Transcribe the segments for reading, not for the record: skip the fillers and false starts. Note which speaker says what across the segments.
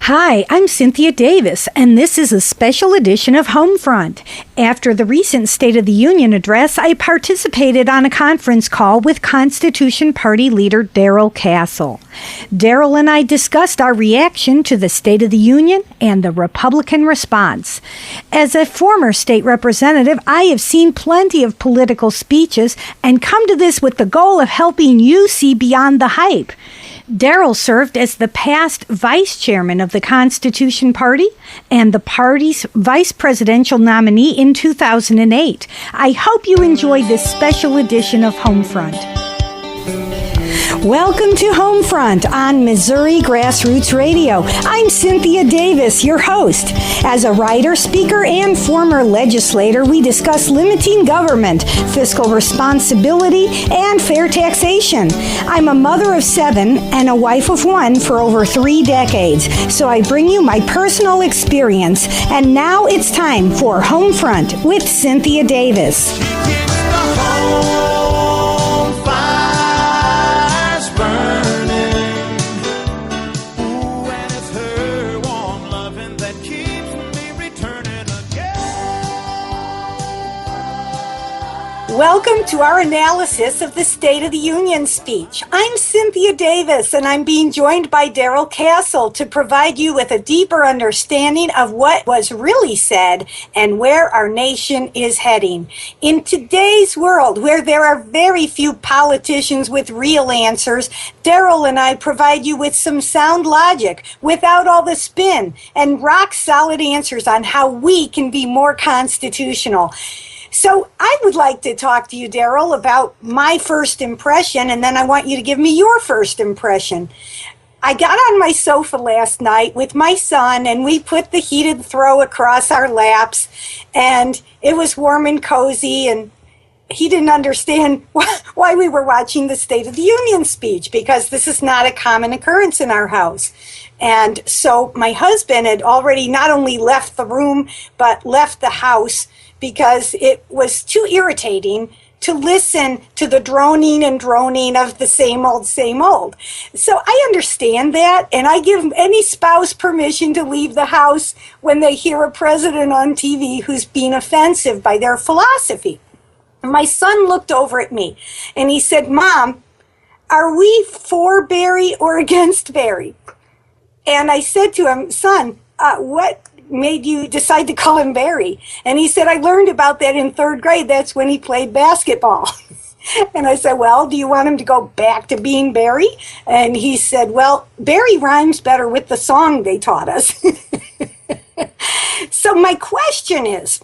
Speaker 1: Hi, I'm Cynthia Davis, and this is a special edition of Homefront. After the recent State of the Union address, I participated on a conference call with Constitution Party leader Darrell Castle. Darrell and I discussed our reaction to the State of the Union and the Republican response. As a former state representative, I have seen plenty of political speeches and come to this with the goal of helping you see beyond the hype. Darrell served as the past vice chairman of the Constitution Party and the party's vice presidential nominee in 2008. I hope you enjoy this special edition of Homefront. Welcome to Homefront on Missouri Grassroots Radio. I'm Cynthia Davis, your host. As a writer, speaker, and former legislator, we discuss limiting government, fiscal responsibility, and fair taxation. I'm a mother of 7 and a wife of 1 for over 3 decades, so I bring you my personal experience. And now it's time for Homefront with Cynthia Davis. Welcome to our analysis of the State of the Union speech. I'm Cynthia Davis, and I'm being joined by Darrell Castle to provide you with a deeper understanding of what was really said and where our nation is heading. In today's world, where there are very few politicians with real answers, Darrell and I provide you with some sound logic without all the spin and rock-solid answers on how we can be more constitutional. So I would like to talk to you, Darrell, about my first impression, and then I want you to give me your first impression. I got on my sofa last night with my son, and we put the heated throw across our laps, and it was warm and cozy, and he didn't understand why we were watching the State of the Union speech, because this is not a common occurrence in our house. And so my husband had already not only left the room, but left the house, because it was too irritating to listen to the droning and droning of the same old, same old. So I understand that, and I give any spouse permission to leave the house when they hear a president on TV who's being offensive by their philosophy. My son looked over at me, and he said, "Mom, are we for Barry or against Barry?" And I said to him, "Son, what made you decide to call him Barry?" And he said, "I learned about that in 3rd grade. That's when he played basketball." And I said, "Well, do you want him to go back to being Barry?" And he said, "Well, Barry rhymes better with the song they taught us." So my question is,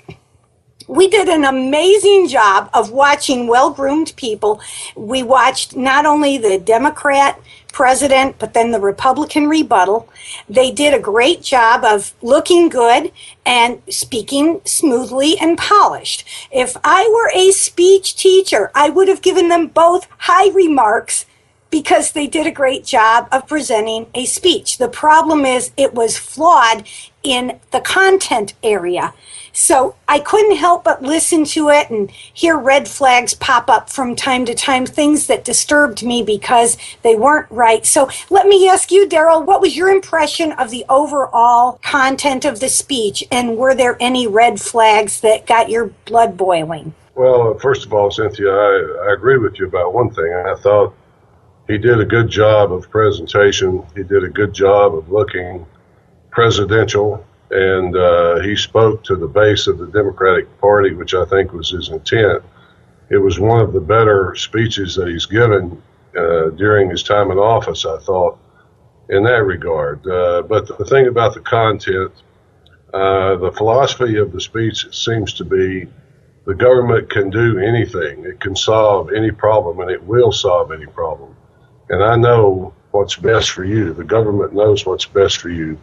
Speaker 1: we did an amazing job of watching well-groomed people. We watched not only the Democrat president, but then the Republican rebuttal. They did a great job of looking good and speaking smoothly and polished. If I were a speech teacher, I would have given them both high remarks, because they did a great job of presenting a speech. The problem is it was flawed in the content area. So I couldn't help but listen to it and hear red flags pop up from time to time, things that disturbed me because they weren't right. So let me ask you, Darrell, what was your impression of the overall content of the speech, and were there any red flags that got your blood boiling?
Speaker 2: Well, first of all, Cynthia, I agree with you about one thing. I thought he did a good job of presentation. He did a good job of looking presidential, and he spoke to the base of the Democratic Party, which I think was his intent. It was one of the better speeches that he's given during his time in office, I thought, in that regard. But the thing about the content, the philosophy of the speech seems to be the government can do anything. It can solve any problem, and it will solve any problem. And I know what's best for you. The government knows what's best for you.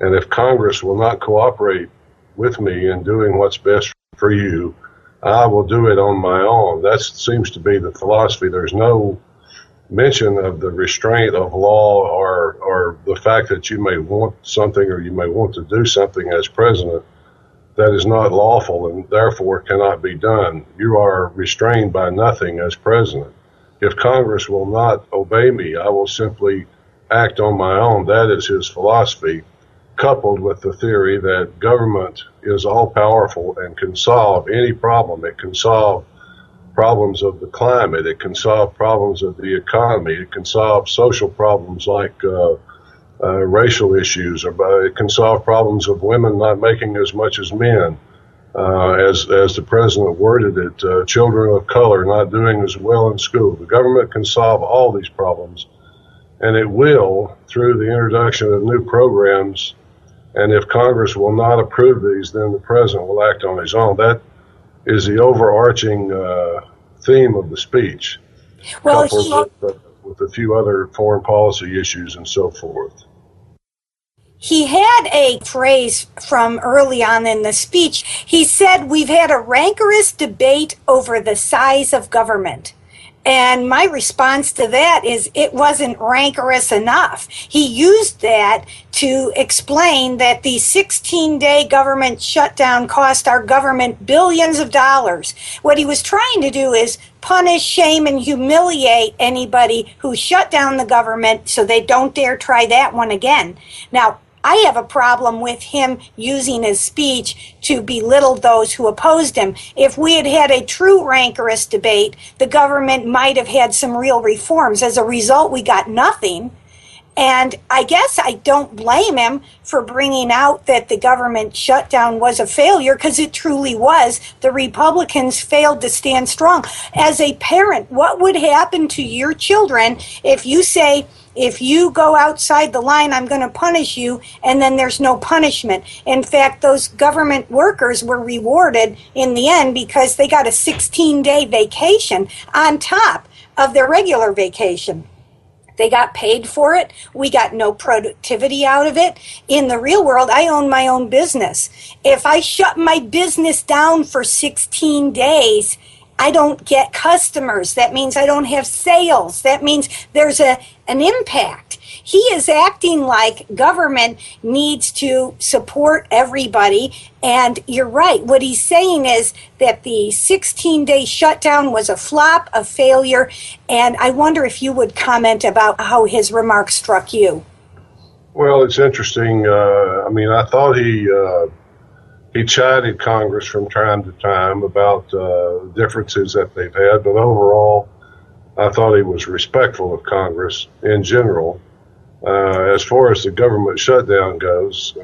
Speaker 2: And if Congress will not cooperate with me in doing what's best for you, I will do it on my own. That seems to be the philosophy. There's no mention of the restraint of law or the fact that you may want something or you may want to do something as president that is not lawful and therefore cannot be done. You are restrained by nothing as president. If Congress will not obey me, I will simply act on my own. That is his philosophy. coupled with the theory that government is all powerful and can solve any problem. It can solve problems of the climate. It can solve problems of the economy. It can solve social problems like racial issues. Or it can solve problems of women not making as much as men. As the president worded it, children of color not doing as well in school. The government can solve all these problems, and it will through the introduction of new programs. And if Congress will not approve these, then the president will act on his own. That is the overarching theme of the speech,
Speaker 1: Well,
Speaker 2: coupled with a few other foreign policy issues and so forth.
Speaker 1: he had a phrase from early on in the speech. He said, "We've had a rancorous debate over the size of government." And my response to that is it wasn't rancorous enough. He used that to explain that the 16-day government shutdown cost our government billions of dollars. What he was trying to do is punish, shame, and humiliate anybody who shut down the government so they don't dare try that one again. Now, I have a problem with him using his speech to belittle those who opposed him. If we had had a true rancorous debate, the government might have had some real reforms. As a result, we got nothing. And I guess I don't blame him for bringing out that the government shutdown was a failure, because it truly was. The Republicans failed to stand strong. As a parent, what would happen to your children if you say, if you go outside the line, I'm going to punish you, and then there's no punishment? In fact, those government workers were rewarded in the end because they got a 16-day vacation on top of their regular vacation. They got paid for it. We got no productivity out of it. In the real world, I own my own business. If I shut my business down for 16 days, I don't get customers. That means I don't have sales. That means there's an impact. He is acting like government needs to support everybody. And you're right. What he's saying is that the 16-day shutdown was a flop, a failure. And I wonder if you would comment about how his remarks struck you.
Speaker 2: Well, it's interesting. I thought he chided Congress from time to time about differences that they've had, but overall, I thought he was respectful of Congress in general. As far as the government shutdown goes,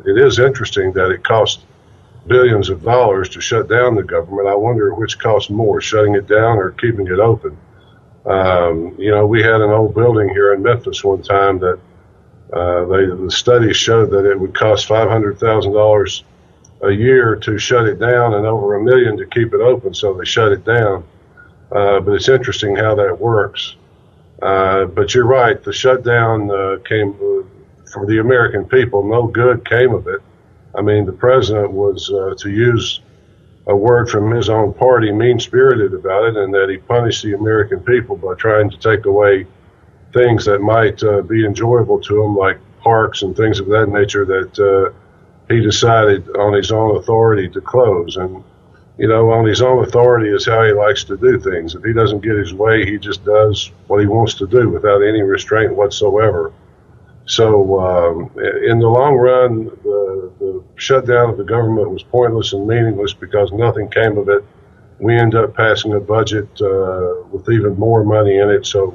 Speaker 2: it is interesting that it cost billions of dollars to shut down the government. I wonder which cost more, shutting it down or keeping it open. We had an old building here in Memphis one time that the studies showed that it would cost $500,000 a year to shut it down and over $1 million to keep it open, so they shut it down. But it's interesting how that works. But you're right, the shutdown came for the American people. No good came of it. I mean, the president was, to use a word from his own party, mean-spirited about it, and that he punished the American people by trying to take away things that might be enjoyable to them, like parks and things of that nature that he decided on his own authority to close. And, on his own authority is how he likes to do things. If he doesn't get his way, he just does what he wants to do without any restraint whatsoever. So in the long run, the shutdown of the government was pointless and meaningless because nothing came of it. We ended up passing a budget with even more money in it. So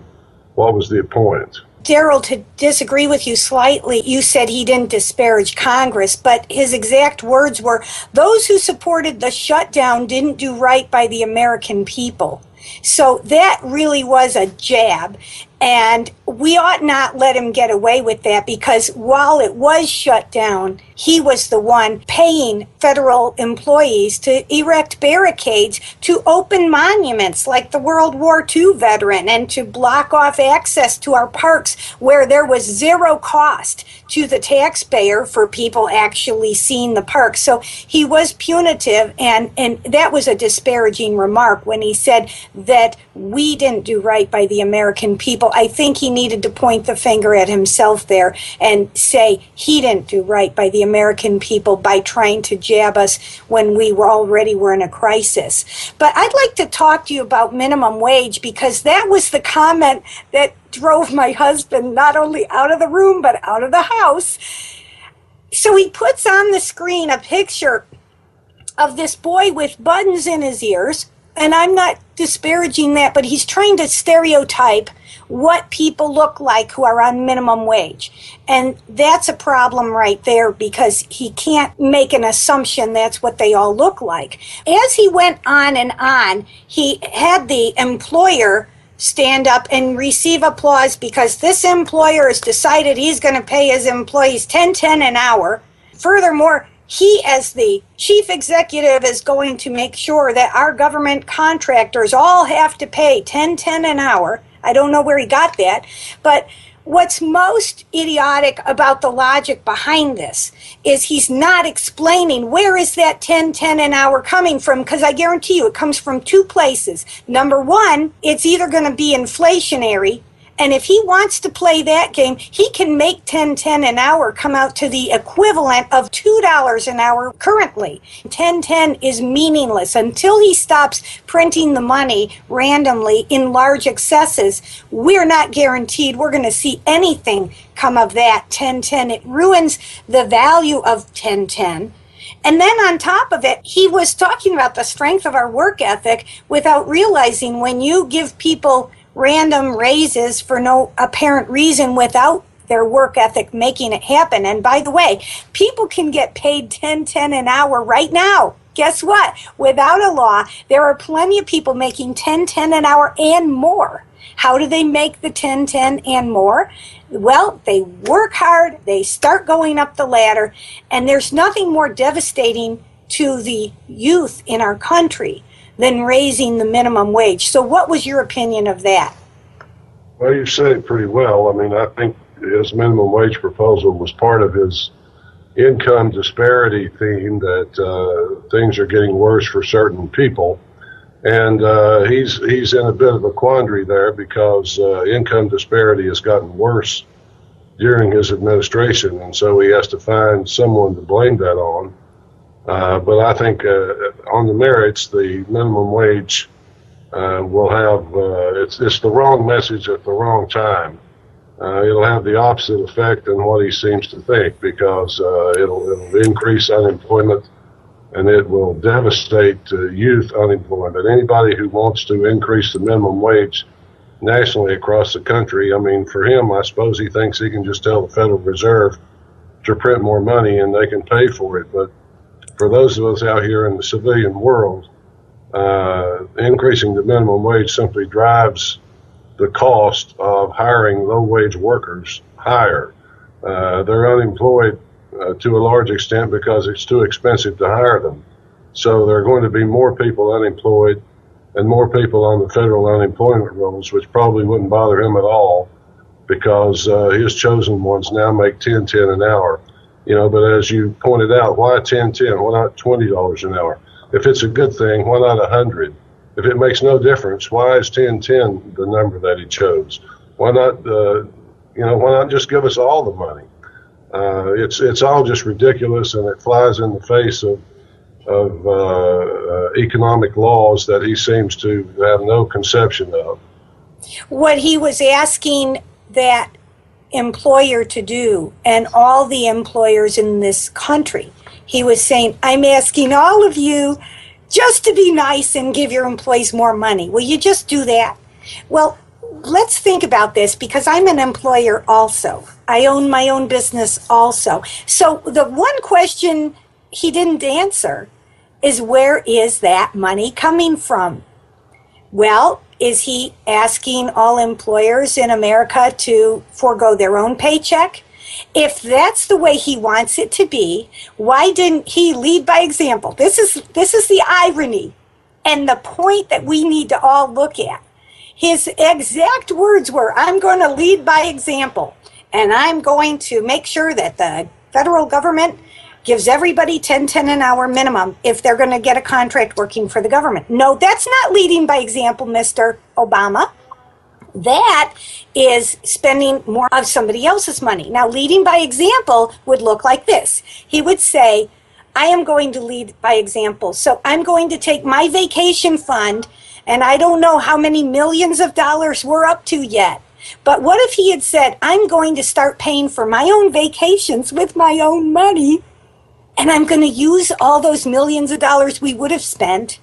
Speaker 2: what was the point?
Speaker 1: Darrell, to disagree with you slightly, you said he didn't disparage Congress, but his exact words were, those who supported the shutdown didn't do right by the American people. So that really was a jab. And we ought not let him get away with that, because while it was shut down, he was the one paying federal employees to erect barricades to open monuments like the World War II veteran and to block off access to our parks where there was zero cost to the taxpayer for people actually seeing the park. So he was punitive, and that was a disparaging remark when he said that we didn't do right by the American people. I think he needed to point the finger at himself there and say he didn't do right by the American people by trying to jab us when we were in a crisis. But I'd like to talk to you about minimum wage, because that was the comment that drove my husband not only out of the room but out of the house. So he puts on the screen a picture of this boy with buttons in his ears. And I'm not disparaging that, but he's trying to stereotype what people look like who are on minimum wage. And that's a problem right there, because he can't make an assumption that's what they all look like. As he went on and on, he had the employer stand up and receive applause because this employer has decided he's going to pay his employees $10.10 an hour. Furthermore, he, as the chief executive, is going to make sure that our government contractors all have to pay $10.10 an hour. I don't know where he got that. But what's most idiotic about the logic behind this is he's not explaining where is that $10.10 an hour coming from, because I guarantee you it comes from two places. Number one, it's either going to be inflationary, and if he wants to play that game, he can make $10.10 an hour come out to the equivalent of $2 an hour currently. $10.10 is meaningless. Until he stops printing the money randomly in large excesses, we're not guaranteed we're going to see anything come of that $10.10. It ruins the value of $10.10. And then on top of it, he was talking about the strength of our work ethic without realizing when you give people random raises for no apparent reason without their work ethic making it happen. And by the way, people can get paid $10.10 an hour right now. Guess what? Without a law, there are plenty of people making $10.10 an hour and more. How do they make the $10.10 and more? Well, they work hard, they start going up the ladder, and there's nothing more devastating to the youth in our country than raising the minimum wage. So what was your opinion of that?
Speaker 2: Well, you said it pretty well. I mean, I think his minimum wage proposal was part of his income disparity theme that things are getting worse for certain people. And he's in a bit of a quandary there because income disparity has gotten worse during his administration. And so he has to find someone to blame that on. But I think on the merits, the minimum wage will have, it's the wrong message at the wrong time. It'll have the opposite effect than what he seems to think, because it'll increase unemployment and it will devastate youth unemployment. Anybody who wants to increase the minimum wage nationally across the country, I mean, for him, I suppose he thinks he can just tell the Federal Reserve to print more money and they can pay for it. But for those of us out here in the civilian world, increasing the minimum wage simply drives the cost of hiring low-wage workers higher. They're unemployed to a large extent because it's too expensive to hire them. So there are going to be more people unemployed and more people on the federal unemployment rolls, which probably wouldn't bother him at all because his chosen ones now make $10.10 an hour. You know, but as you pointed out, why $10.10? Why not $20 an hour? If it's a good thing, why not $100? If it makes no difference, why is $10.10 the number that he chose? Why not, why not just give us all the money? It's all just ridiculous, and it flies in the face of economic laws that he seems to have no conception of.
Speaker 1: What he was asking that employer to do, and all the employers in this country, he was saying, I'm asking all of you just to be nice and give your employees more money. Will you just do that? Well, let's think about this, because I'm an employer also. I own my own business also. So the one question he didn't answer is, where is that money coming from? Well, is he asking all employers in America to forego their own paycheck? If that's the way he wants it to be, why didn't he lead by example? This is the irony and the point that we need to all look at. His exact words were, I'm going to lead by example, and I'm going to make sure that the federal government gives everybody $10.10 an hour minimum if they're going to get a contract working for the government. No, that's not leading by example, Mr. Obama. That is spending more of somebody else's money. Now, leading by example would look like this. He would say, I am going to lead by example. So I'm going to take my vacation fund, and I don't know how many millions of dollars we're up to yet, But what if he had said, I'm going to start paying for my own vacations with my own money, and I'm going to use all those millions of dollars we would have spent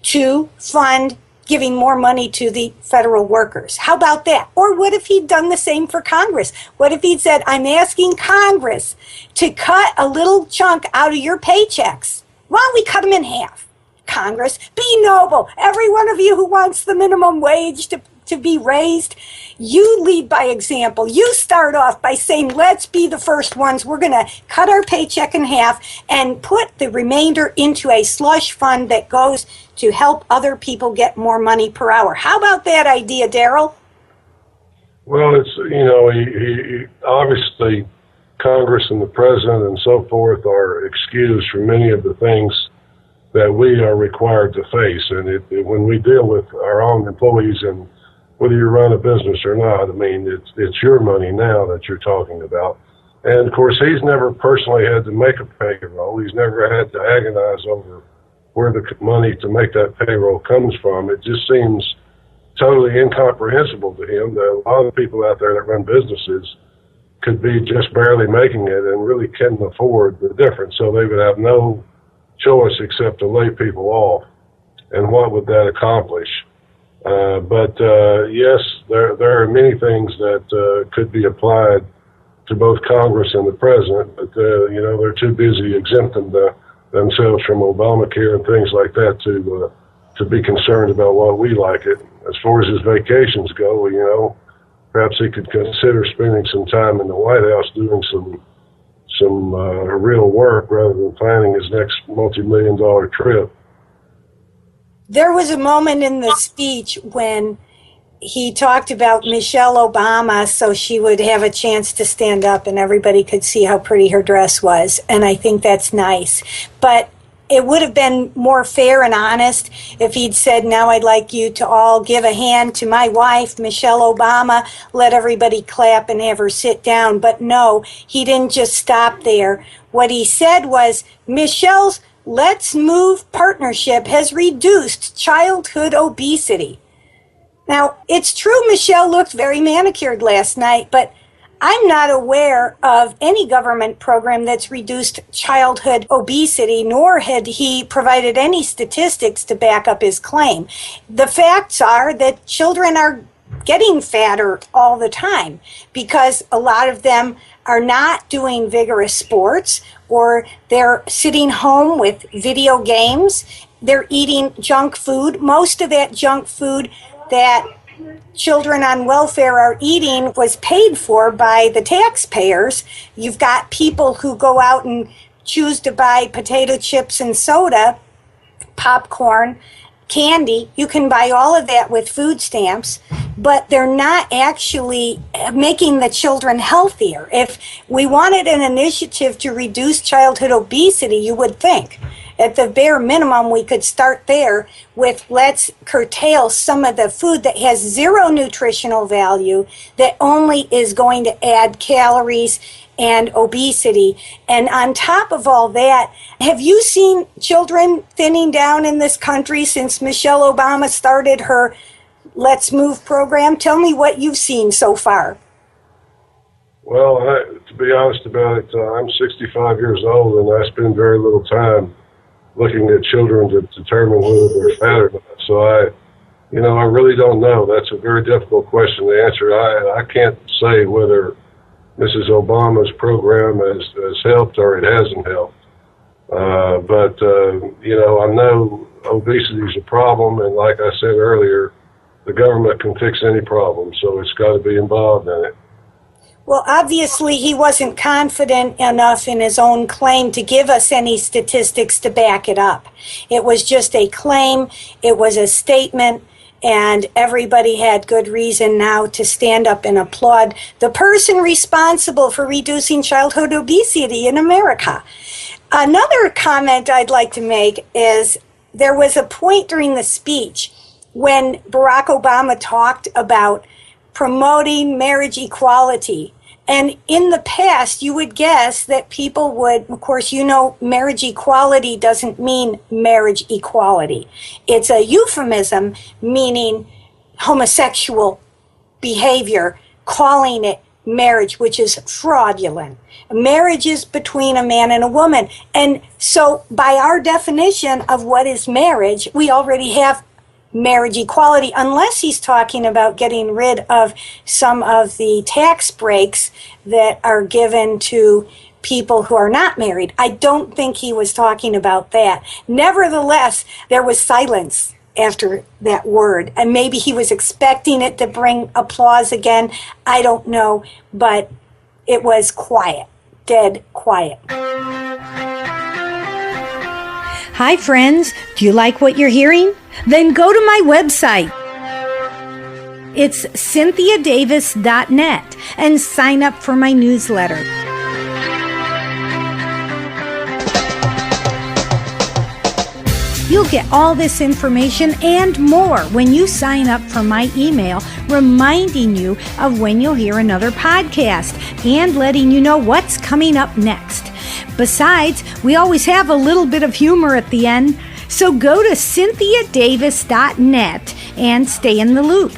Speaker 1: to fund giving more money to the federal workers? How about that? Or what if he'd done the same for Congress? What if he'd said, I'm asking Congress to cut a little chunk out of your paychecks? Why don't we cut them in half? Congress, be noble. Every one of you who wants the minimum wage to be raised, you lead by example. You start off by saying, let's be the first ones. We're going to cut our paycheck in half and put the remainder into a slush fund that goes to help other people get more money per hour. How about that idea, Darrell?
Speaker 2: Well, it's, he obviously Congress and the president and so forth are excused for many of the things that we are required to face. And when we deal with our own employees, and whether you run a business or not, I mean, it's your money now that you're talking about. And of course, he's never personally had to make a payroll. He's never had to agonize over where the money to make that payroll comes from. It just seems totally incomprehensible to him that a lot of people out there that run businesses could be just barely making it and really can't afford the difference. So they would have no choice except to lay people off. And what would that accomplish? But yes, there are many things that could be applied to both Congress and the president, but they're too busy exempting themselves from Obamacare and things like that to be concerned about what we like it. As far as his vacations go, perhaps he could consider spending some time in the White House doing some real work rather than planning his next multi-million-dollar trip.
Speaker 1: There was a moment in the speech when he talked about Michelle Obama so she would have a chance to stand up and everybody could see how pretty her dress was. And I think that's nice. But it would have been more fair and honest if he'd said, now I'd like you to all give a hand to my wife, Michelle Obama, let everybody clap and have her sit down. But no, he didn't just stop there. What he said was, Michelle's Let's Move partnership has reduced childhood obesity. Now, it's true Michelle looked very manicured last night, but I'm not aware of any government program that's reduced childhood obesity, nor had he provided any statistics to back up his claim. The facts are that children are getting fatter all the time because a lot of them are not doing vigorous sports, or they're sitting home with video games. They're eating junk food. Most of that junk food that children on welfare are eating was paid for by the taxpayers. You've got people who go out and choose to buy potato chips and soda, popcorn, candy. You can buy all of that with food stamps, but they're not actually making the children healthier. If we wanted an initiative to reduce childhood obesity, you would think at the bare minimum we could start there with, let's curtail some of the food that has zero nutritional value, that only is going to add calories and obesity. And on top of all that, have you seen children thinning down in this country since Michelle Obama started her Let's Move program? Tell me what you've seen so far.
Speaker 2: Well, to be honest about it, I'm 65 years old and I spend very little time looking at children to determine whether they're fat or not. So I really don't know. That's a very difficult question to answer. I can't say whether Mrs. Obama's program has helped or it hasn't helped. But I know obesity is a problem, and like I said earlier, the government can fix any problem, so it's got to be involved in it.
Speaker 1: Well, obviously, he wasn't confident enough in his own claim to give us any statistics to back it up. It was just a claim, it was a statement, and everybody had good reason now to stand up and applaud the person responsible for reducing childhood obesity in America. Another comment I'd like to make is there was a point during the speech when Barack Obama talked about promoting marriage equality. And in the past, you would guess that people would, of course, marriage equality doesn't mean marriage equality. It's a euphemism meaning homosexual behavior, calling it marriage, which is fraudulent. Marriage is between a man and a woman. And so by our definition of what is marriage, we already have marriage equality, unless he's talking about getting rid of some of the tax breaks that are given to people who are not married. I don't think he was talking about that. Nevertheless, there was silence after that word, and maybe he was expecting it to bring applause again. I don't know, but it was quiet, dead quiet.
Speaker 3: Hi, friends. Do you like what you're hearing? Then go to my website. It's cynthiadavis.net and sign up for my newsletter. You'll get all this information and more when you sign up for my email reminding you of when you'll hear another podcast and letting you know what's coming up next. Besides, we always have a little bit of humor at the end, so go to cynthiadavis.net and stay in the loop.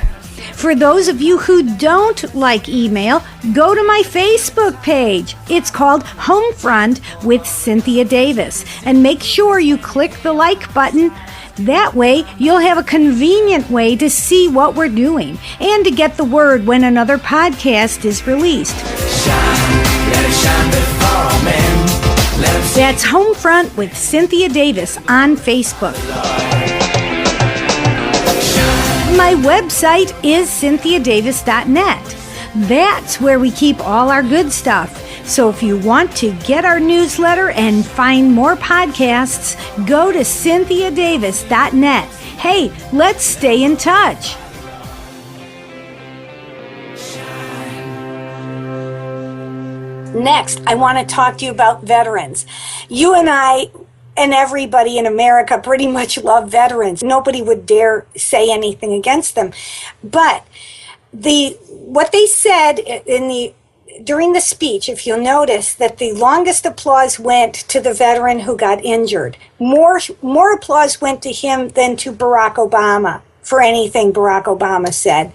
Speaker 3: For those of you who don't like email, go to my Facebook page. It's called Homefront with Cynthia Davis. And make sure you click the like button. That way, you'll have a convenient way to see what we're doing and to get the word when another podcast is released.
Speaker 4: Shine, let it shine before all men.
Speaker 3: That's Homefront with Cynthia Davis on Facebook. My website is cynthiadavis.net. That's where we keep all our good stuff. So if you want to get our newsletter and find more podcasts, go to cynthiadavis.net. Hey, let's stay in touch.
Speaker 1: Next, I want to talk to you about veterans. You and I and everybody in America pretty much love veterans. Nobody would dare say anything against them. But what they said during the speech, if you'll notice, that the longest applause went to the veteran who got injured. More applause went to him than to Barack Obama for anything Barack Obama said.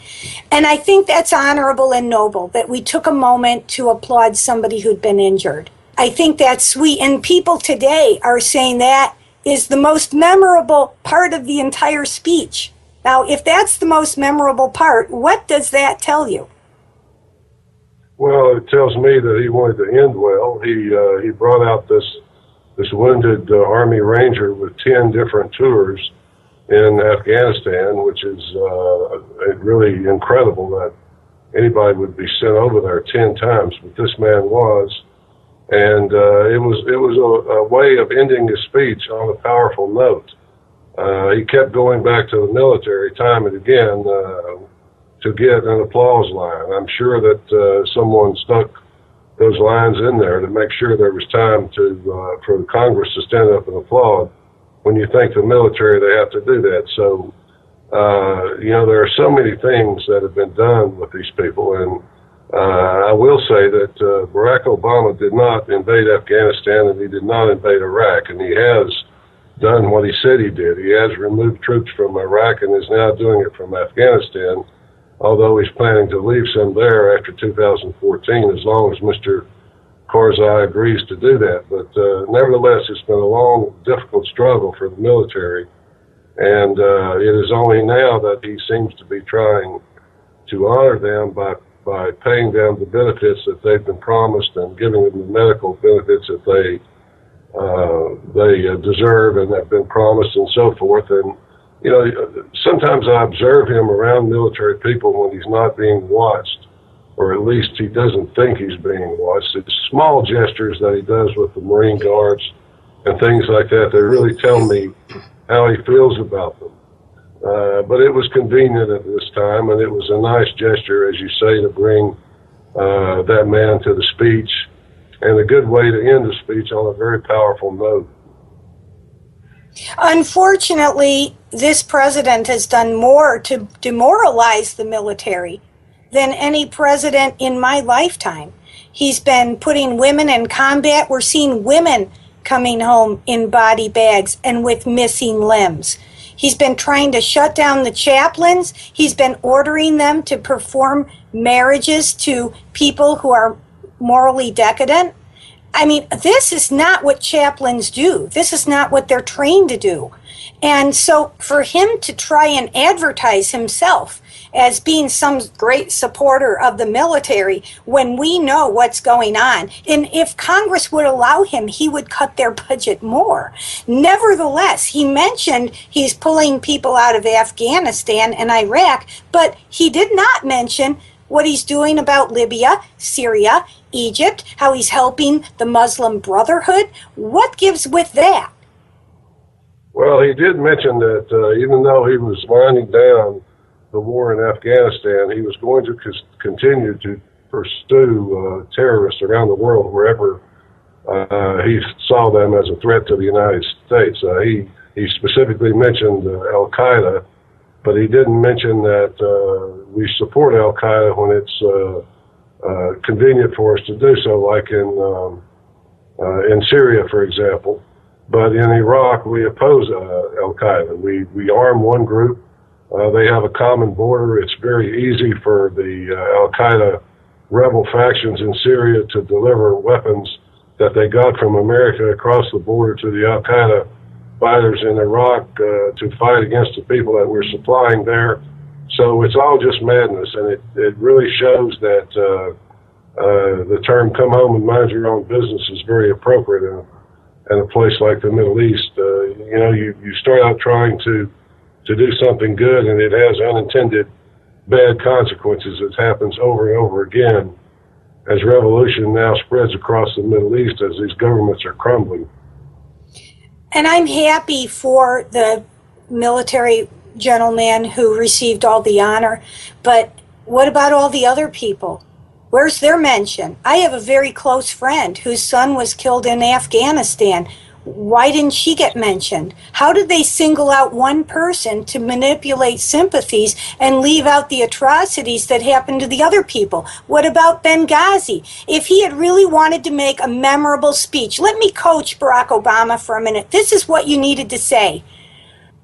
Speaker 1: And I think that's honorable and noble that we took a moment to applaud somebody who'd been injured. I think that's sweet. And people today are saying that is the most memorable part of the entire speech. Now, if that's the most memorable part, what does that tell you?
Speaker 2: Well, it tells me that he wanted to end well. He brought out this wounded Army Ranger with 10 different tours in Afghanistan, which is really incredible that anybody would be sent over there 10 times, but this man was. And it was a way of ending his speech on a powerful note. He kept going back to the military time and again to get an applause line. I'm sure that someone stuck those lines in there to make sure there was time for the Congress to stand up and applaud. When you think the military, they have to do that. So, there are so many things that have been done with these people, and I will say that Barack Obama did not invade Afghanistan and he did not invade Iraq, and he has done what he said he did. He has removed troops from Iraq and is now doing it from Afghanistan, although he's planning to leave some there after 2014 as long as Mr. Karzai agrees to do that. But nevertheless, it's been a long, difficult struggle for the military, and it is only now that he seems to be trying to honor them by paying them the benefits that they've been promised and giving them the medical benefits that they deserve and have been promised and so forth. And, sometimes I observe him around military people when he's not being watched, or at least he doesn't think he's being watched. It's small gestures that he does with the Marine Guards and things like that. They really tell me how he feels about them. But it was convenient at this time, and it was a nice gesture, as you say, to bring that man to the speech, and a good way to end the speech on a very powerful note.
Speaker 1: Unfortunately, this president has done more to demoralize the military than any president in my lifetime. He's been putting women in combat. We're seeing women coming home in body bags and with missing limbs. He's been trying to shut down the chaplains. He's been ordering them to perform marriages to people who are morally decadent. I mean, this is not what chaplains do. This is not what they're trained to do. And so for him to try and advertise himself as being some great supporter of the military when we know what's going on, and if Congress would allow him, he would cut their budget more. Nevertheless, he mentioned he's pulling people out of Afghanistan and Iraq, but he did not mention what he's doing about Libya, Syria, Egypt, how he's helping the Muslim Brotherhood. What gives with that?
Speaker 2: Well, he did mention that even though he was winding down the war in Afghanistan, he was going to continue to pursue terrorists around the world wherever he saw them as a threat to the United States. He specifically mentioned Al-Qaeda, but he didn't mention that we support Al-Qaeda when it's convenient for us to do so, like in Syria, for example. But in Iraq, we oppose Al-Qaeda. We arm one group. They have a common border. It's very easy for the Al-Qaeda rebel factions in Syria to deliver weapons that they got from America across the border to the Al-Qaeda fighters in Iraq to fight against the people that we're supplying there. So it's all just madness, and it really shows that the term "come home and mind your own business" is very appropriate in a place like the Middle East. You start out trying to do something good, and it has unintended bad consequences. It happens over and over again as revolution now spreads across the Middle East as these governments are crumbling.
Speaker 1: And I'm happy for the military gentleman who received all the honor, but what about all the other people? Where's their mention? I have a very close friend whose son was killed in Afghanistan. Why didn't she get mentioned? How did they single out one person to manipulate sympathies and leave out the atrocities that happened to the other people? What about Benghazi? If he had really wanted to make a memorable speech, let me coach Barack Obama for a minute. This is what you needed to say.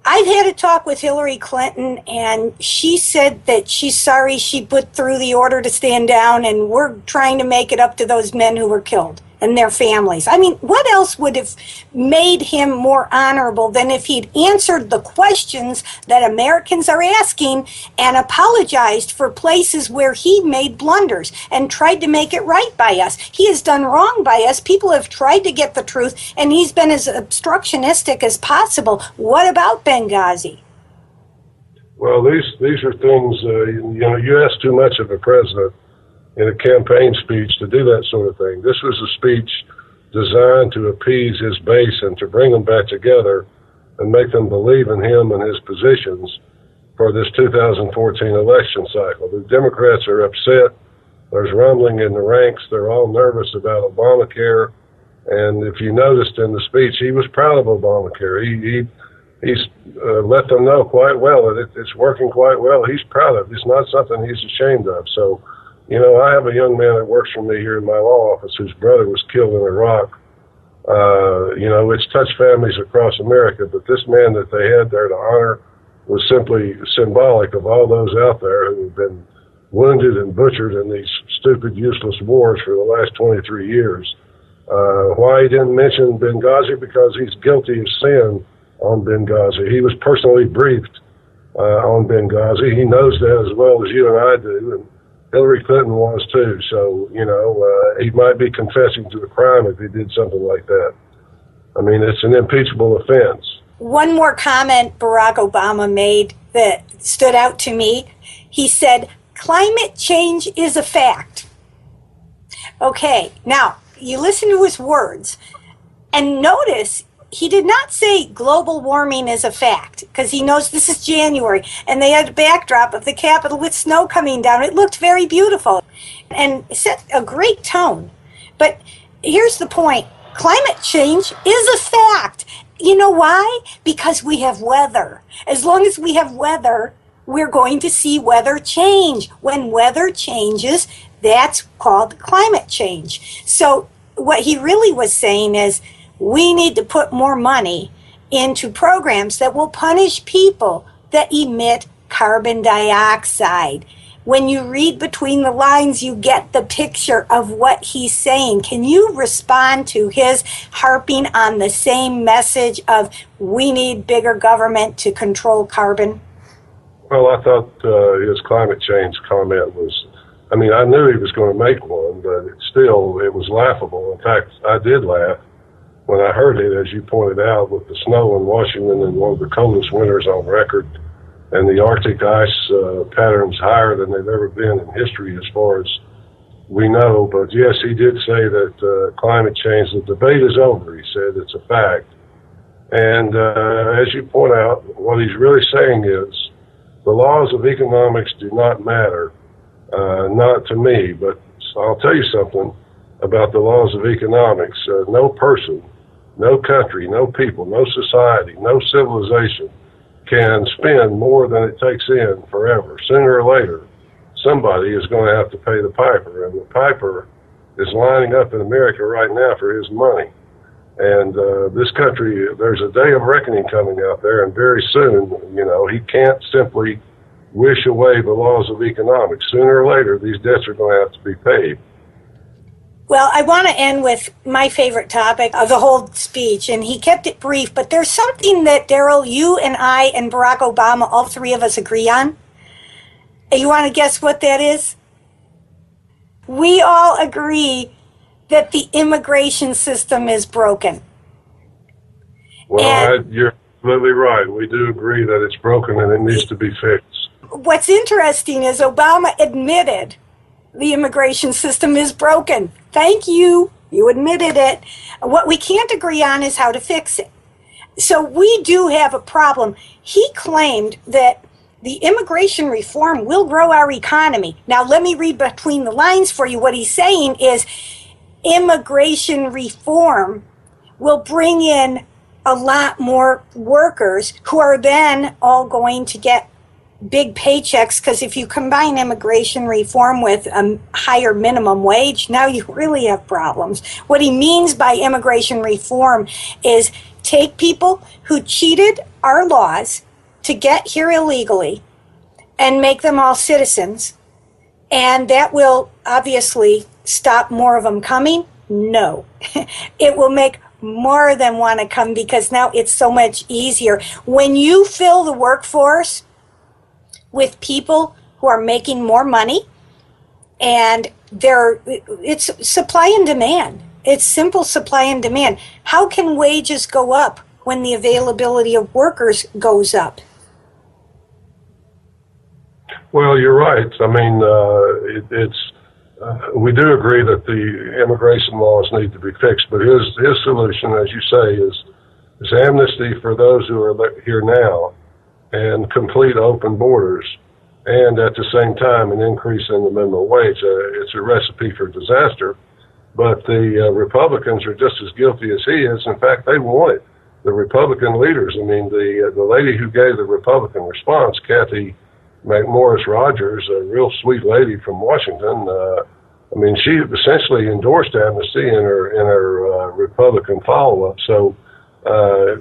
Speaker 1: I've had a talk with Hillary Clinton, and she said that she's sorry she put through the order to stand down, and we're trying to make it up to those men who were killed and their families. I mean, what else would have made him more honorable than if he'd answered the questions that Americans are asking and apologized for places where he made blunders and tried to make it right by us? He has done wrong by us. People have tried to get the truth, and he's been as obstructionistic as possible. What about Benghazi?
Speaker 2: Well, these are things, you ask too much of a president in a campaign speech to do that sort of thing. This was a speech designed to appease his base and to bring them back together and make them believe in him and his positions for this 2014 election cycle. The Democrats are upset. There's rumbling in the ranks. They're all nervous about Obamacare. And if you noticed in the speech, he was proud of Obamacare. He's let them know quite well that it's working quite well. He's proud of it. It's not something he's ashamed of. So, I have a young man that works for me here in my law office whose brother was killed in Iraq. It's touched families across America, but this man that they had there to honor was simply symbolic of all those out there who have been wounded and butchered in these stupid, useless wars for the last 23 years. Why he didn't mention Benghazi? Because he's guilty of sin on Benghazi. He was personally briefed on Benghazi. He knows that as well as you and I do, and Hillary Clinton was too. So, he might be confessing to a crime if he did something like that. I mean, it's an impeachable offense.
Speaker 1: One more comment Barack Obama made that stood out to me. He said, climate change is a fact. Okay, now, you listen to his words, and notice he did not say global warming is a fact, because he knows this is January, and they had a backdrop of the Capitol with snow coming down. It looked very beautiful and set a great tone. But here's the point. Climate change is a fact. You know why? Because we have weather. As long as we have weather, we're going to see weather change. When weather changes, that's called climate change. So what he really was saying is, we need to put more money into programs that will punish people that emit carbon dioxide. When you read between the lines, you get the picture of what he's saying. Can you respond to his harping on the same message of we need bigger government to control carbon?
Speaker 2: Well, I thought his climate change comment was, I mean, I knew he was going to make one, but it was laughable. In fact, I did laugh when I heard it, as you pointed out, with the snow in Washington and one of the coldest winters on record, and the Arctic ice patterns higher than they've ever been in history as far as we know. But yes, he did say that climate change, the debate is over. He said it's a fact. And as you point out, what he's really saying is the laws of economics do not matter, not to me, but I'll tell you something about the laws of economics. No person, no country, no people, no society, no civilization can spend more than it takes in forever. Sooner or later, somebody is going to have to pay the piper, and the piper is lining up in America right now for his money. And this country, there's a day of reckoning coming out there, and very soon, he can't simply wish away the laws of economics. Sooner or later, these debts are going to have to be paid.
Speaker 1: Well, I want to end with my favorite topic of the whole speech, and he kept it brief, but there's something that, Darrell, you and I and Barack Obama, all three of us agree on. You want to guess what that is? We all agree that the immigration system is broken.
Speaker 2: Well, you're absolutely right. We do agree that it's broken and it needs to be fixed.
Speaker 1: What's interesting is Obama admitted the immigration system is broken. Thank you. You admitted it. What we can't agree on is how to fix it. So we do have a problem. He claimed that the immigration reform will grow our economy. Now, let me read between the lines for you. What he's saying is immigration reform will bring in a lot more workers who are then all going to get big paychecks, because if you combine immigration reform with a higher minimum wage, now you really have problems. What he means by immigration reform is take people who cheated our laws to get here illegally and make them all citizens, and that will obviously stop more of them coming? No. It will make more of them want to come, because now it's so much easier. When you fill the workforce with people who are making more money, and it's supply and demand. It's simple supply and demand. How can wages go up when the availability of workers goes up?
Speaker 2: Well, you're right. I mean, we do agree that the immigration laws need to be fixed, but his solution, as you say, is amnesty for those who are here now, and complete open borders, and at the same time an increase in the minimum wage. It's a recipe for disaster, but the Republicans are just as guilty as he is. In fact, they want it. The Republican leaders, I mean, the lady who gave the Republican response, Kathy McMorris Rogers, a real sweet lady from Washington, I mean, she essentially endorsed amnesty in her Republican follow-up. So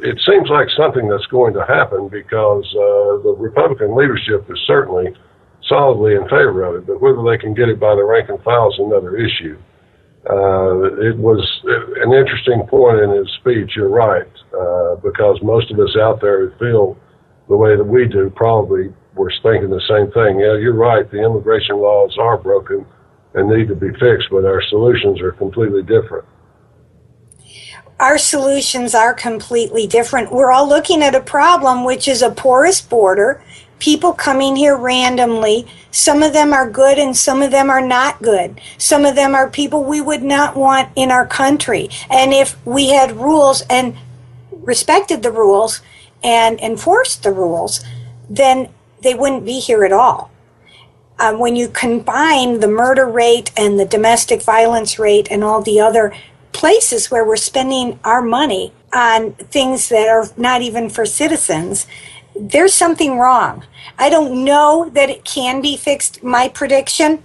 Speaker 2: it seems like something that's going to happen, because the Republican leadership is certainly solidly in favor of it, but whether they can get it by the rank and file is another issue. It was an interesting point in his speech, you're right, because most of us out there who feel the way that we do probably were thinking the same thing. Yeah, you're right, the immigration laws are broken and need to be fixed, but our solutions are completely different.
Speaker 1: Our solutions are completely different. We're all looking at a problem, which is a porous border, people coming here randomly. Some of them are good and some of them are not good. Some of them are people we would not want in our country. And if we had rules and respected the rules and enforced the rules, then they wouldn't be here at all. When you combine the murder rate and the domestic violence rate and all the other places where we're spending our money on things that are not even for citizens, there's something wrong. I don't know that it can be fixed. My prediction,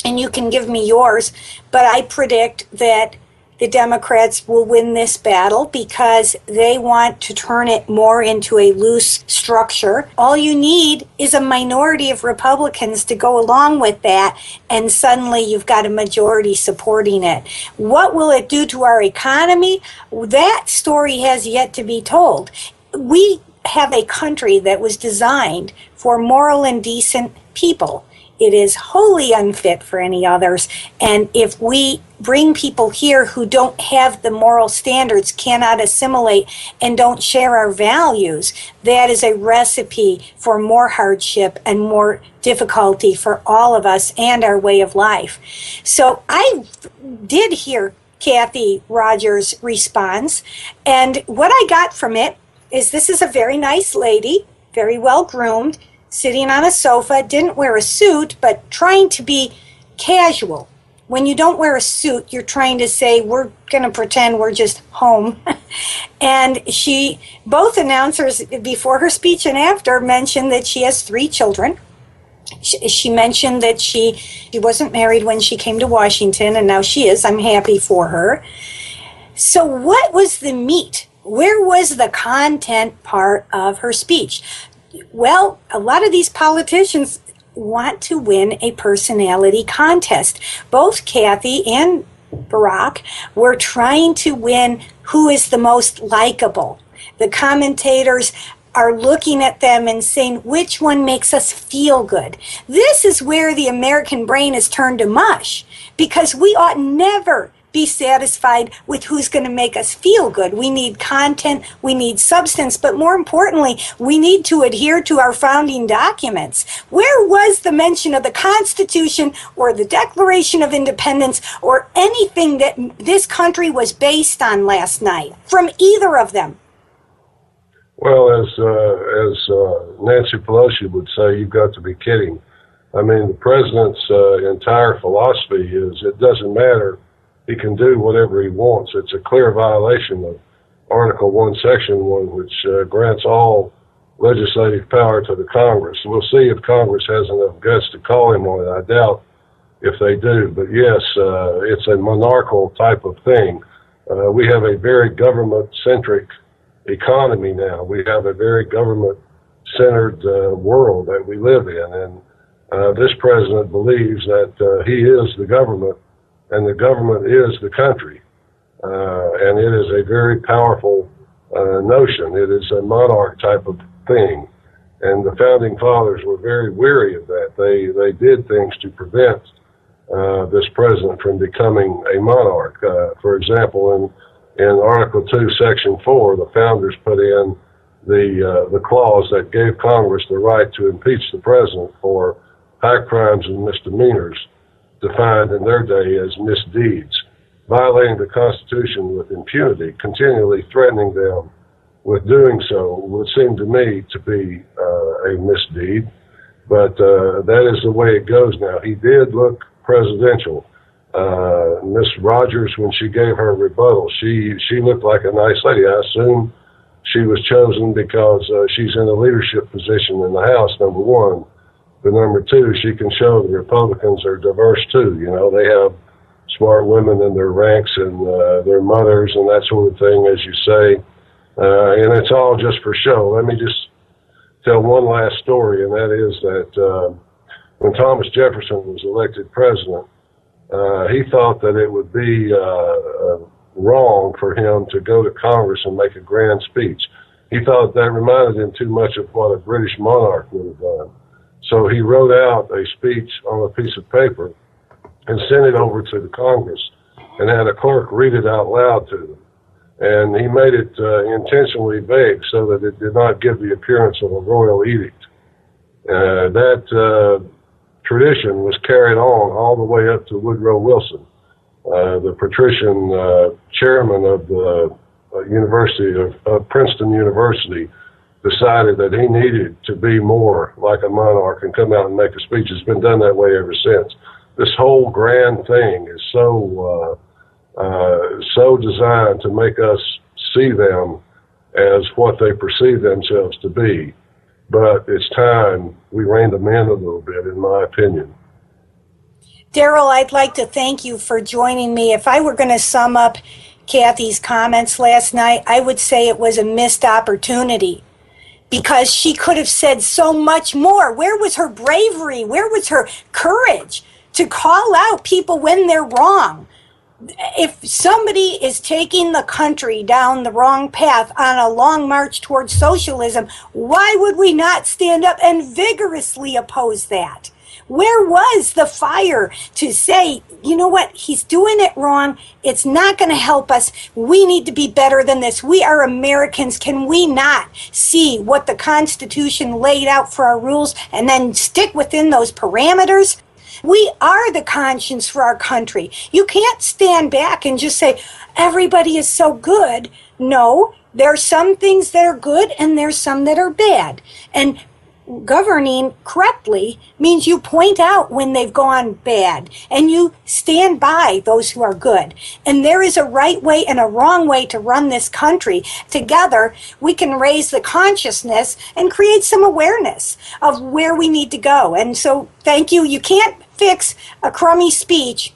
Speaker 1: and you can give me yours, but I predict that the Democrats will win this battle because they want to turn it more into a loose structure. All you need is a minority of Republicans to go along with that, and suddenly you've got a majority supporting it. What will it do to our economy? That story has yet to be told. We have a country that was designed for moral and decent people. It is wholly unfit for any others. And if we bring people here who don't have the moral standards, cannot assimilate, and don't share our values, that is a recipe for more hardship and more difficulty for all of us and our way of life. So I did hear Kathy Rogers' response, and what I got from it is this is a very nice lady, very well groomed, sitting on a sofa, didn't wear a suit, but trying to be casual. When you don't wear a suit, you're trying to say, we're going to pretend we're just home. And both announcers, before her speech and after, mentioned that she has 3 children. She mentioned that she wasn't married when she came to Washington, and now she is. I'm happy for her. So what was the meat? Where was the content part of her speech? Well, a lot of these politicians want to win a personality contest. Both Kathy and Barack were trying to win who is the most likable. The commentators are looking at them and saying, which one makes us feel good? This is where the American brain is turned to mush, because we ought never be satisfied with who's going to make us feel good. We need content, we need substance, but more importantly, we need to adhere to our founding documents. Where was the mention of the Constitution or the Declaration of Independence or anything that this country was based on last night from either of them?
Speaker 2: Well, as Nancy Pelosi would say, you've got to be kidding. I mean, the president's entire philosophy is it doesn't matter. He can do whatever he wants. It's a clear violation of Article 1, Section 1, which grants all legislative power to the Congress. We'll see if Congress has enough guts to call him on it. I doubt if they do. But yes, it's a monarchical type of thing. We have a very government-centric economy now. We have a very government-centered world that we live in. And this president believes that he is the government, and the government is the country. And it is a very powerful notion. It is a monarch type of thing. And the founding fathers were very weary of that. They did things to prevent this president from becoming a monarch. For example, in Article 2, Section 4, the founders put in the clause that gave Congress the right to impeach the president for high crimes and misdemeanors, defined in their day as misdeeds, violating the Constitution with impunity, continually threatening them with doing so would seem to me to be a misdeed. But that is the way it goes now. He did look presidential. Miss Rogers, when she gave her rebuttal, she looked like a nice lady. I assume she was chosen because she's in a leadership position in the House, number one. But number two, she can show the Republicans are diverse too. You know, they have smart women in their ranks and their mothers and that sort of thing, as you say. And it's all just for show. Let me just tell one last story, and that is that when Thomas Jefferson was elected president, he thought that it would be wrong for him to go to Congress and make a grand speech. He thought that reminded him too much of what a British monarch would have done. So he wrote out a speech on a piece of paper and sent it over to the Congress and had a clerk read it out loud to them. And he made it intentionally vague so that it did not give the appearance of a royal edict. That tradition was carried on all the way up to Woodrow Wilson, the patrician chairman of the University of Princeton University, decided that he needed to be more like a monarch and come out and make a speech. It's been done that way ever since. This whole grand thing is so designed to make us see them as what they perceive themselves to be. But it's time we rein them in a little bit, in my opinion.
Speaker 1: Darrell, I'd like to thank you for joining me. If I were going to sum up Kathy's comments last night, I would say it was a missed opportunity because she could have said so much more. Where was her bravery? Where was her courage to call out people when they're wrong? If somebody is taking the country down the wrong path on a long march towards socialism, why would we not stand up and vigorously oppose that? Where was the fire to say, you know what, he's doing it wrong. It's not going to help us. We need to be better than this. We are Americans. Can we not see what the Constitution laid out for our rules and then stick within those parameters? We are the conscience for our country. You can't stand back and just say, everybody is so good. No, there are some things that are good and there's some that are bad. And governing correctly means you point out when they've gone bad and you stand by those who are good. And there is a right way and a wrong way to run this country. Together, we can raise the consciousness and create some awareness of where we need to go. And so, thank you. You can't fix a crummy speech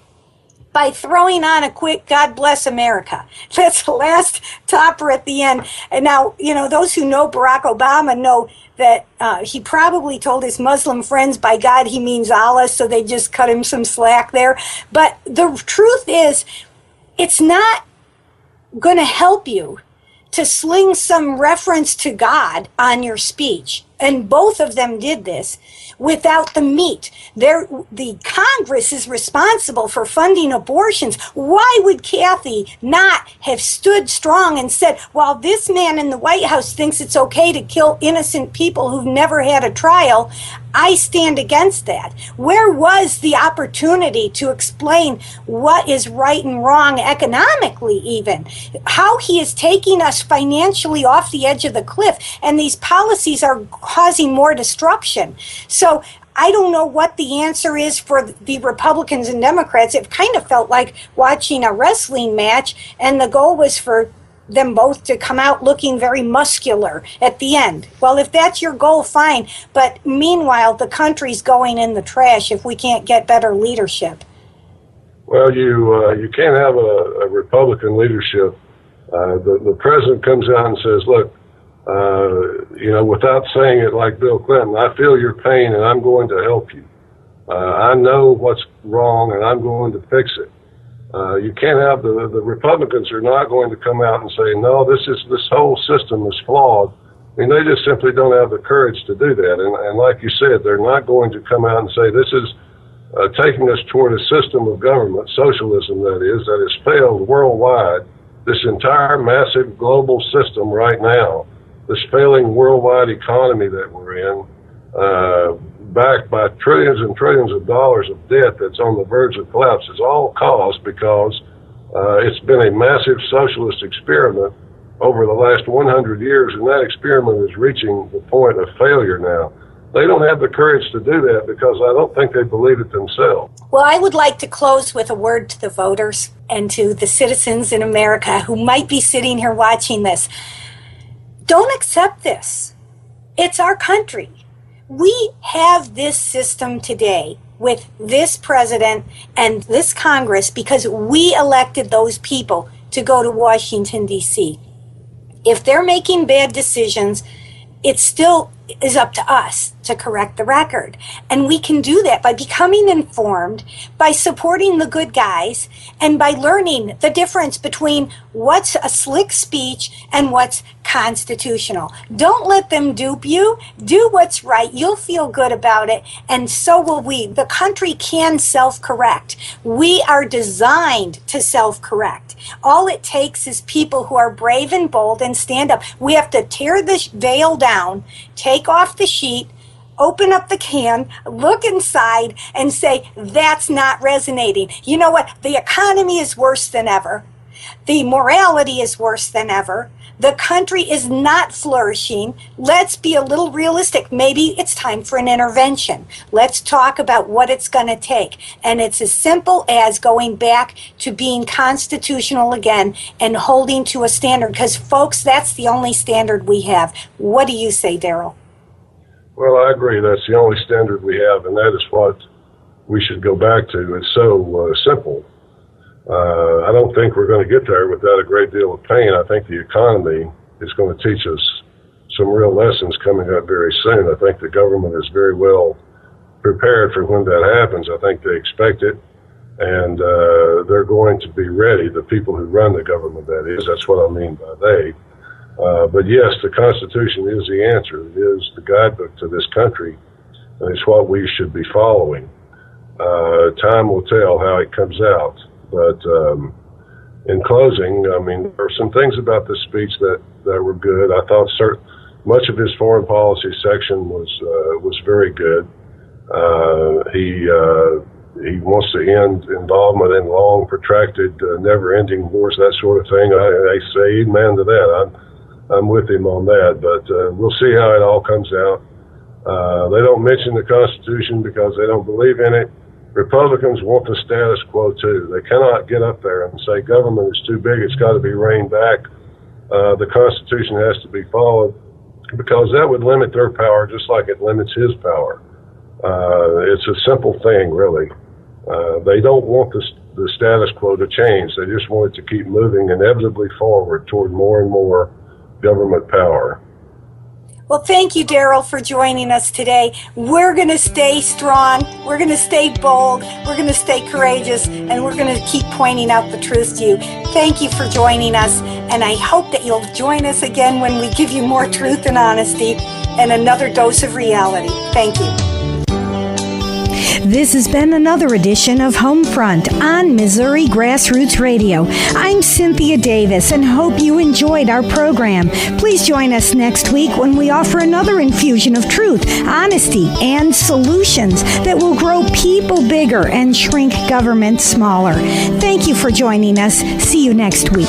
Speaker 1: by throwing on a quick God bless America. That's the last topper at the end. And now, those who know Barack Obama know that he probably told his Muslim friends by God he means Allah, so they just cut him some slack there. But the truth is, it's not going to help you to sling some reference to God on your speech. And both of them did this without the meat. The Congress is responsible for funding abortions. Why would Kathy not have stood strong and said, while this man in the White House thinks it's okay to kill innocent people who've never had a trial, I stand against that? Where was the opportunity to explain what is right and wrong economically even? How he is taking us financially off the edge of the cliff, and these policies are causing more destruction. So I don't know what the answer is for the Republicans and Democrats. It kind of felt like watching a wrestling match, and the goal was for them both to come out looking very muscular at the end. Well, if that's your goal, fine. But meanwhile, the country's going in the trash if we can't get better leadership.
Speaker 2: Well, you can't have a Republican leadership. The president comes out and says, look, without saying it like Bill Clinton, I feel your pain and I'm going to help you. I know what's wrong and I'm going to fix it. You can't have the Republicans are not going to come out and say, no, this whole system is flawed. I mean, they just simply don't have the courage to do that. And like you said, they're not going to come out and say this is taking us toward a system of government, socialism that has failed worldwide. This entire massive global system right now, this failing worldwide economy that we're in, backed by trillions and trillions of dollars of debt that's on the verge of collapse, is all caused because it's been a massive socialist experiment over the last 100 years, and that experiment is reaching the point of failure now. They don't have the courage to do that because I don't think they believe it themselves.
Speaker 1: Well, I would like to close with a word to the voters and to the citizens in America who might be sitting here watching this. Don't accept this. It's our country. We have this system today with this president and this Congress because we elected those people to go to Washington, D.C. If they're making bad decisions, it still is up to us to correct the record. And we can do that by becoming informed, by supporting the good guys, and by learning the difference between what's a slick speech and what's constitutional. Don't let them dupe you. Do what's right. You'll feel good about it, and so will we. The country can self-correct. We are designed to self-correct. All it takes is people who are brave and bold and stand up. We have to tear the veil down, take off the sheet, open up the can, look inside, and say, that's not resonating. You know what? The economy is worse than ever. The morality is worse than ever. The country is not flourishing. Let's be a little realistic. Maybe it's time for an intervention. Let's talk about what it's going to take. And it's as simple as going back to being constitutional again and holding to a standard. Because, folks, that's the only standard we have. What do you say, Darrell?
Speaker 2: Well, I agree. That's the only standard we have, and that is what we should go back to. It's so simple. I don't think we're going to get there without a great deal of pain. I think the economy is going to teach us some real lessons coming up very soon. I think the government is very well prepared for when that happens. I think they expect it, and they're going to be ready, the people who run the government, that is. That's what I mean by they. But yes, the Constitution is the answer. It is the guidebook to this country, and it's what we should be following. Time will tell how it comes out. But in closing, I mean, there are some things about this speech that were good. I thought much of his foreign policy section was very good. He wants to end involvement in long, protracted, never-ending wars, that sort of thing. I say amen to that. I'm with him on that, but we'll see how it all comes out. They don't mention the Constitution because they don't believe in it. Republicans want the status quo too. They cannot get up there and say government is too big, it's got to be reined back. The Constitution has to be followed because that would limit their power just like it limits his power. It's a simple thing, really. They don't want the status quo to change. They just want it to keep moving inevitably forward toward more and more government power.
Speaker 1: Well, thank you, Darrell, for joining us today. We're going to stay strong. We're going to stay bold. We're going to stay courageous, and we're going to keep pointing out the truth to you. Thank you for joining us, and I hope that you'll join us again when we give you more truth and honesty and another dose of reality. Thank you.
Speaker 3: This has been another edition of Homefront on Missouri Grassroots Radio. I'm Cynthia Davis and hope you enjoyed our program. Please join us next week when we offer another infusion of truth, honesty, and solutions that will grow people bigger and shrink government smaller. Thank you for joining us. See you next week.